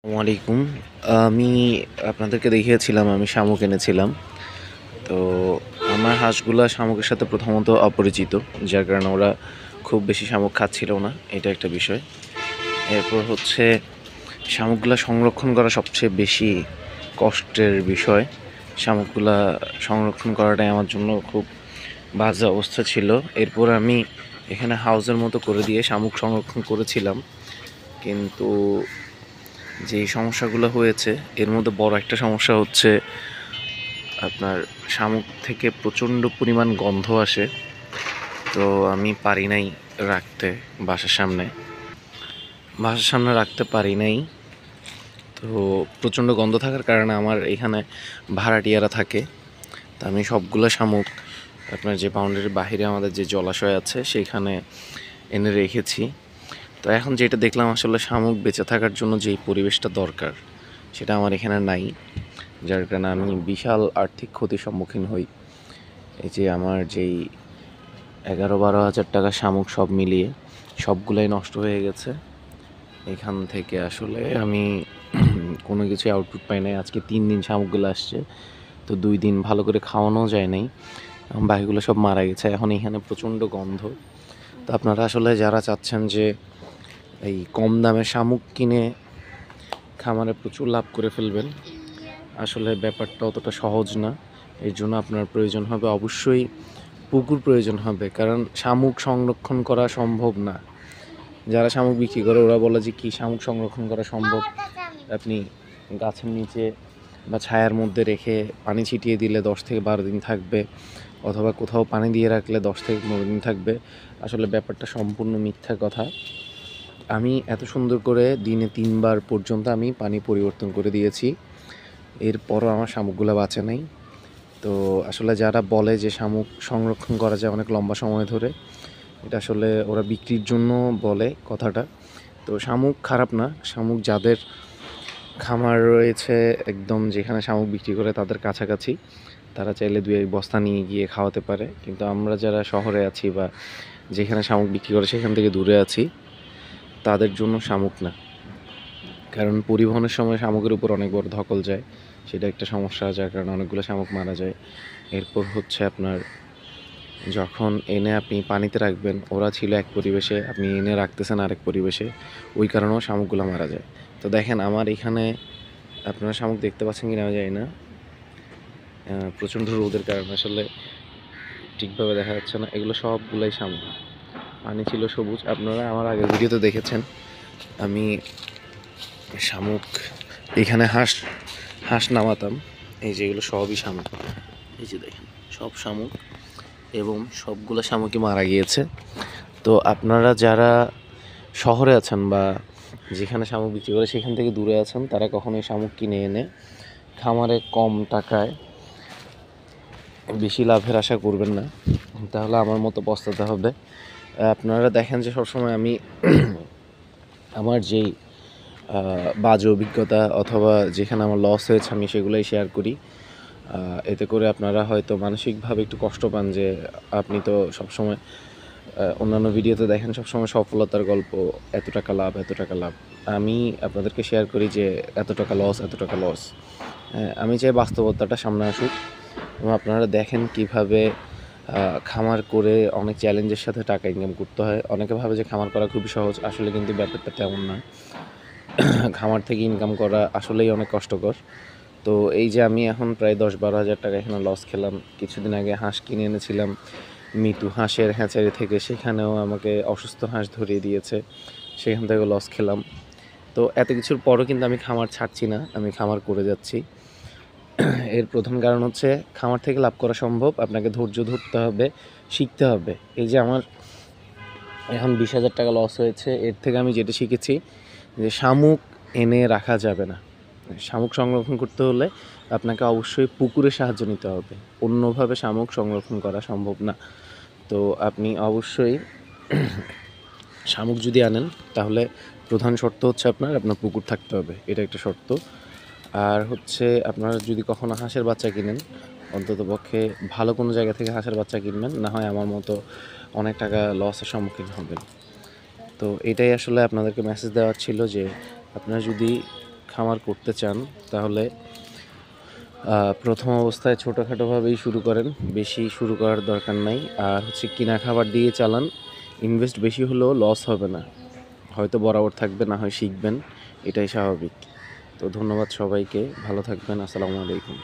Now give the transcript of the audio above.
আসসালামু আলাইকুম। আমি আপনাদেরকে দেখিয়েছিলাম আমি শামুক এনেছিলাম। তো আমার হাঁসগুলা শামুকের সাথে প্রথমত অপরিচিত, যার কারণে ওরা খুব বেশি শামুক খাচ্ছিল না, এটা একটা বিষয়। এরপর হচ্ছে শামুকগুলা সংরক্ষণ করা সবচেয়ে বেশি কষ্টের বিষয়। শামুকগুলা সংরক্ষণ করাটাই আমার জন্য খুব বাজে অবস্থা ছিল। এরপর আমি এখানে হাউসের মতো করে দিয়ে শামুক সংরক্ষণ করেছিলাম, কিন্তু যে সমস্যাগুলো হয়েছে এর মধ্যে বড় একটা সমস্যা হচ্ছে আপনার শামুক থেকে প্রচণ্ড পরিমাণ গন্ধ আসে। তো আমি পারি নাই রাখতে, বাসার সামনে রাখতে পারি নাই। তো প্রচণ্ড গন্ধ থাকার কারণে আমার এখানে ভাড়াটিয়ারা থাকে। তো আমি সবগুলো শামুক আপনার যে বাউন্ডারির বাহিরে আমাদের যে জলাশয় আছে সেখানে এনে রেখেছি। তো এখন যেটা দেখলাম, আসলে শামুক বেঁচে থাকার জন্য যেই পরিবেশটা দরকার সেটা আমার এখানে নাই, যার কারণে আমি বিশাল আর্থিক ক্ষতির সম্মুখীন হই। এই যে আমার যেই 11-12 হাজার টাকা শামুক সব মিলিয়ে সবগুলাই নষ্ট হয়ে গেছে। এখান থেকে আসলে আমি কোনো কিছু আউটপুট পাই নাই। আজকে 3 দিন শামুকগুলো আসছে, তো 2 দিন ভালো করে খাওয়ানো যায় নাই, বাকিগুলো সব মারা গেছে। এখন এখানে প্রচণ্ড গন্ধ। তো আপনারা আসলে যারা চাচ্ছেন যে এই কম দামে শামুক কিনে খামারে প্রচুর লাভ করে ফেলবেন, আসলে ব্যাপারটা অতটা সহজ না। এর জন্য আপনার প্রয়োজন হবে অবশ্যই পুকুর প্রয়োজন হবে, কারণ শামুক সংরক্ষণ করা সম্ভব না। যারা শামুক বিক্রি করে ওরা বলে যে কি শামুক সংরক্ষণ করা সম্ভব, আপনি গাছের নিচে বা ছায়ার মধ্যে রেখে পানি ছিটিয়ে দিলে 10 থেকে 12 দিন থাকবে, অথবা কোথাও পানি দিয়ে রাখলে 10 থেকে 15 দিন থাকবে। আসলে ব্যাপারটা সম্পূর্ণ মিথ্যা কথা। আমি এত সুন্দর করে দিনে 3 বার পর্যন্ত আমি পানি পরিবর্তন করে দিয়েছি, এরপরও আমার শামুকগুলো বাঁচে নাই। তো আসলে যারা বলে যে শামুক সংরক্ষণ করা যায় অনেক লম্বা সময় ধরে, এটা আসলে ওরা বিক্রির জন্য বলে কথাটা। তো শামুক খারাপ না, শামুক যাদের খামার রয়েছে একদম যেখানে শামুক বিক্রি করে তাদের কাছাকাছি, তারা চাইলে 2-1 বস্তা নিয়ে গিয়ে খাওয়াতে পারে। কিন্তু আমরা যারা শহরে আছি বা যেখানে শামুক বিক্রি করে সেখান থেকে দূরে আছি, তাদের জন্য শামুক না। কারণ পরিবহনের সময় শামুকের উপর অনেক বড় ধকল যায়, সেটা একটা সমস্যা, যার কারণে অনেকগুলো শামুক মারা যায়। এরপর হচ্ছে আপনার যখন এনে আপনি পানিতে রাখবেন, ওরা ছিল এক পরিবেশে, আপনি এনে রাখতেছেন আরেক পরিবেশে, ওই কারণেও শামুকগুলো মারা যায়। তো দেখেন আমার এখানে আপনারা শামুক দেখতে পাচ্ছেন কিনা আমি জানি না, প্রচণ্ড রোদের কারণে আসলে ঠিকভাবে দেখা যাচ্ছে না। এগুলো সবগুলাই শামুক, পানি ছিল সবুজ। আপনারা আমার আগের ভিডিওতে দেখেছেন আমি শামুক এখানে হাঁস হাঁস নামাতাম। এই যে এগুলো সবই শামুক, এই যে দেখেন সব শামুক, এবং সবগুলো শামুকই মারা গিয়েছে। তো আপনারা যারা শহরে আছেন বা যেখানে শামুক বিক্রি করে সেখান থেকে দূরে আছেন, তারা কখনোই শামুক কিনে এনে খামারে কম টাকায় বেশি লাভের আশা করবেন না, তাহলে আমার মতো পস্তাতে হবে। আপনারা দেখেন যে সবসময় আমি আমার যেই বাজে অভিজ্ঞতা অথবা যেখানে আমার লস হয়েছে আমি সেগুলোই শেয়ার করি। এতে করে আপনারা হয়তো মানসিকভাবে একটু কষ্ট পান যে আপনি তো সবসময় অন্যান্য ভিডিওতে দেখেন সবসময় সফলতার গল্প, এত টাকা লাভ এত টাকা লাভ। আমি আপনাদেরকে শেয়ার করি যে এত টাকা লস এত টাকা লস। আমি চাই বাস্তবতাটা সামনে আসুক এবং আপনারা দেখেন কিভাবে খামার করে অনেক চ্যালেঞ্জের সাথে টাকা ইনকাম করতে হয়। অনেকে ভাবে যে খামার করা খুবই সহজ, আসলে কিন্তু ব্যাপারটা তেমন না। খামার থেকে ইনকাম করা আসলেই অনেক কষ্টকর। তো এই যে আমি এখন প্রায় 10-12 হাজার টাকা এখানে লস খেলাম। কিছুদিন আগে হাঁস কিনে এনেছিলাম মিতু হাঁসের হ্যাচারি থেকে, সেখানেও আমাকে অসুস্থ হাঁস ধরিয়ে দিয়েছে, সেখান থেকে লস খেলাম। তো এত কিছুর পরও কিন্তু আমি খামার ছাড়ছি না, আমি খামার করে যাচ্ছি। এর প্রধান কারণ হচ্ছে খামার থেকে লাভ করা সম্ভব, আপনাকে ধৈর্য ধরতে হবে, শিখতে হবে। এই যে আমার এখন 20,000 টাকা লস হয়েছে, এর থেকে আমি যেটা শিখেছি যে শামুক এনে রাখা যাবে না। শামুক সংরক্ষণ করতে হলে আপনাকে অবশ্যই পুকুরের সাহায্য নিতে হবে, অন্যভাবে শামুক সংরক্ষণ করা সম্ভব না। তো আপনি অবশ্যই শামুক যদি আনেন তাহলে প্রধান শর্ত হচ্ছে আপনার পুকুর থাকতে হবে, এটা একটা শর্ত। আর হচ্ছে আপনারা যদি কখনো হাঁসের বাচ্চা কিনেন, অন্ততপক্ষে ভালো কোনো জায়গা থেকে হাঁসের বাচ্চা কিনবেন, না হয় আমার মতো অনেক টাকা লসের সম্মুখীন হবেন। তো এটাই আসলে আপনাদেরকে মেসেজ দেওয়ার ছিল যে আপনারা যদি খামার করতে চান তাহলে প্রথম অবস্থায় ছোটোখাটোভাবেই শুরু করেন, বেশি শুরু করার দরকার নাই। আর হচ্ছে কিনা খাবার দিয়ে চালান, ইনভেস্ট বেশি হলেও লস হবে না, হয়তো বরাবর থাকবে, না হয় শিখবেন, এটাই স্বাভাবিক। তো ধন্যবাদ সবাইকে, ভালো থাকবেন, আসসালামু আলাইকুম।